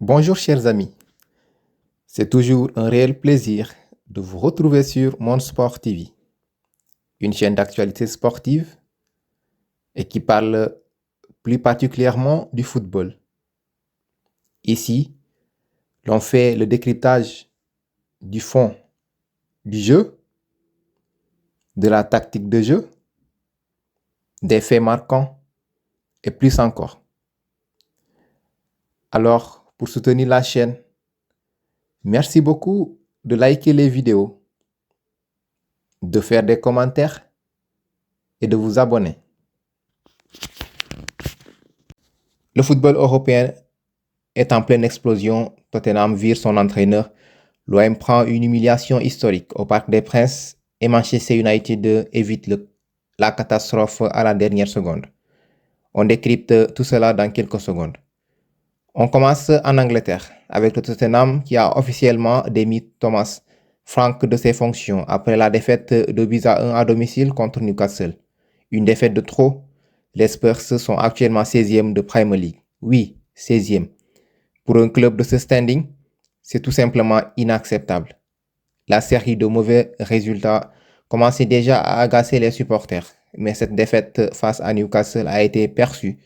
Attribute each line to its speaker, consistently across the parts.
Speaker 1: Bonjour chers amis, c'est toujours un réel plaisir de vous retrouver sur Monde Sport TV, une chaîne d'actualité sportive et qui parle plus particulièrement du football. Ici, l'on fait le décryptage du fond du jeu, de la tactique de jeu, des faits marquants et plus encore. Alors, pour soutenir la chaîne, merci beaucoup de liker les vidéos, de faire des commentaires et de vous abonner. Le football européen est en pleine explosion. Tottenham vire son entraîneur. L'OM prend une humiliation historique au Parc des Princes et Manchester United évite la catastrophe à la dernière seconde. On décrypte tout cela dans quelques secondes. On commence en Angleterre avec le Tottenham qui a officiellement démis Thomas Frank de ses fonctions après la défaite de 2-1 à domicile contre Newcastle. Une défaite de trop. Les Spurs sont actuellement 16e de Premier League. Oui, 16e. Pour un club de ce standing, c'est tout simplement inacceptable. La série de mauvais résultats commençait déjà à agacer les supporters, mais cette défaite face à Newcastle a été perçue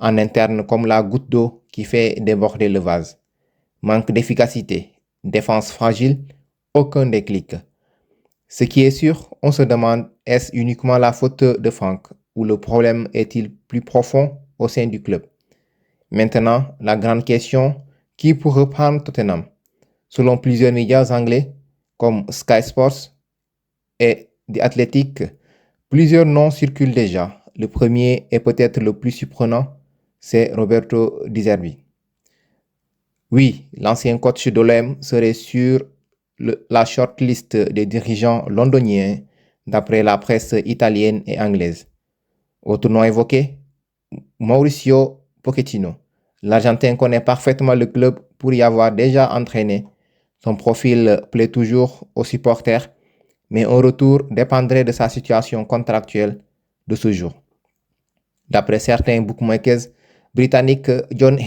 Speaker 1: en interne comme la goutte d'eau qui fait déborder le vase. Manque d'efficacité, défense fragile, aucun déclic. Ce qui est sûr, on se demande, est-ce uniquement la faute de Frank ou le problème est-il plus profond au sein du club? Maintenant, la grande question, qui pourrait reprendre Tottenham? Selon plusieurs médias anglais comme Sky Sports et The Athletic, plusieurs noms circulent déjà. Le premier et peut-être le plus surprenant, c'est Roberto Di Zerbi. Oui, l'ancien coach de l'OM serait sur la shortlist des dirigeants londoniens d'après la presse italienne et anglaise. Autre nom évoqué, Mauricio Pochettino. L'Argentin connaît parfaitement le club pour y avoir déjà entraîné. Son profil plaît toujours aux supporters, mais un retour dépendrait de sa situation contractuelle de ce jour. D'après certains bookmakers britanniques, John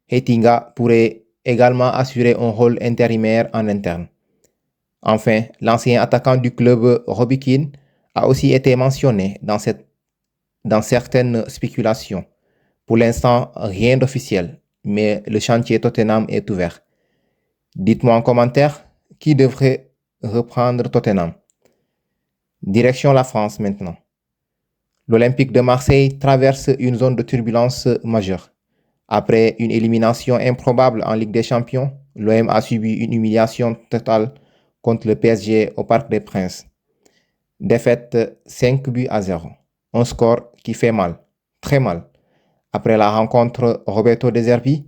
Speaker 1: Heitinga pourrait également assurer un rôle intérimaire en interne. Enfin, l'ancien attaquant du club Robbie Keane a aussi été mentionné dans certaines spéculations. Pour l'instant, rien d'officiel, mais le chantier Tottenham est ouvert. Dites-moi en commentaire qui devrait reprendre Tottenham. Direction la France maintenant. L'Olympique de Marseille traverse une zone de turbulence majeure. Après une élimination improbable en Ligue des Champions, l'OM a subi une humiliation totale contre le PSG au Parc des Princes. Défaite 5-0. Un score qui fait mal, très mal. Après la rencontre, Roberto De Zerbi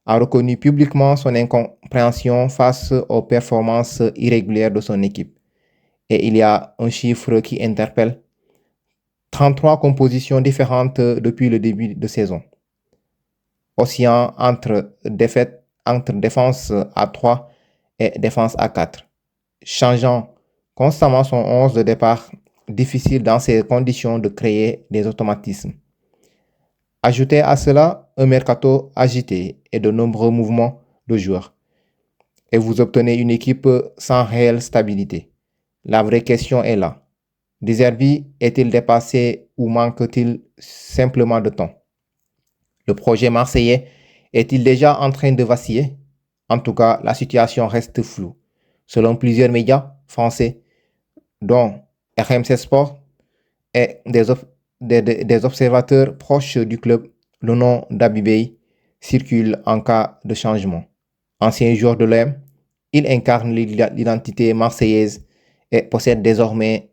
Speaker 1: a reconnu publiquement son incompréhension face aux performances irrégulières de son équipe. Et il y a un chiffre qui interpelle. 33 compositions différentes depuis le début de saison. Oscillant entre défense à 3 et défense à 4. Changeant constamment son 11 de départ, difficile dans ces conditions de créer des automatismes. Ajoutez à cela un mercato agité et de nombreux mouvements de joueurs. Et vous obtenez une équipe sans réelle stabilité. La vraie question est là. De Zerbi est-il dépassé ou manque-t-il simplement de temps? Le projet marseillais est-il déjà en train de vaciller? En tout cas, la situation reste floue. Selon plusieurs médias français, dont RMC Sport et des observateurs proches du club, le nom d'Abibey circule en cas de changement. Ancien joueur de l'OM, il incarne l'identité marseillaise et possède désormais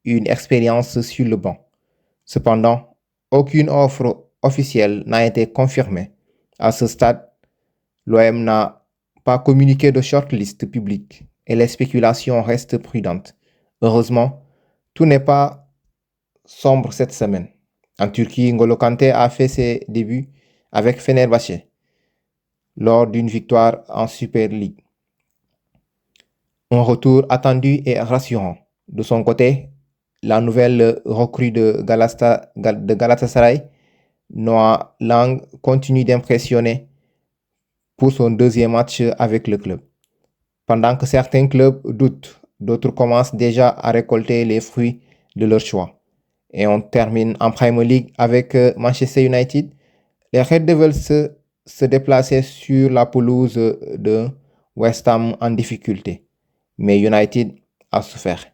Speaker 1: une expérience sur le banc. Cependant, aucune offre officielle n'a été confirmée. À ce stade, l'OM n'a pas communiqué de shortlist publique et les spéculations restent prudentes. Heureusement, tout n'est pas sombre cette semaine. En Turquie, N'Golo Kanté a fait ses débuts avec Fenerbahçe lors d'une victoire en Super League. Un retour attendu et rassurant. De son côté, la nouvelle recrue de Galatasaray, Noah Lang, continue d'impressionner. pour son deuxième match avec le club. Pendant que certains clubs doutent, d'autres commencent déjà à récolter les fruits de leur choix. Et on termine en Premier League avec Manchester United. Les Red Devils se déplaçaient sur la pelouse de West Ham en difficulté. Mais United a souffert.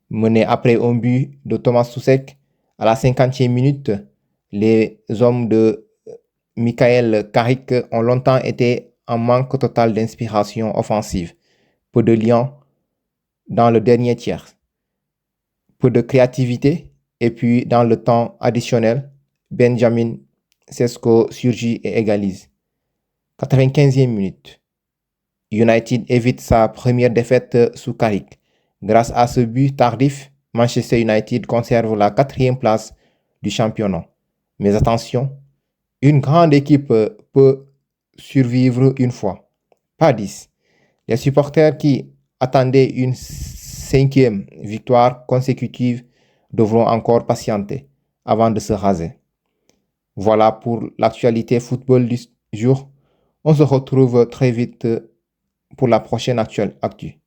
Speaker 1: Mené après un but de Thomas Soucek à la 50e minute, les hommes de Michael Carrick ont longtemps été en manque total d'inspiration offensive. Peu de liens dans le dernier tiers, peu de créativité, et puis dans le temps additionnel, Benjamin Sesko surgit et égalise. 95e minute, United évite sa première défaite sous Carrick. Grâce à ce but tardif, Manchester United conserve la 4e place du championnat. Mais attention, une grande équipe peut survivre une fois, pas 10. Les supporters qui attendaient une 5e victoire consécutive devront encore patienter avant de se raser. Voilà pour l'actualité football du jour. On se retrouve très vite pour la prochaine actu.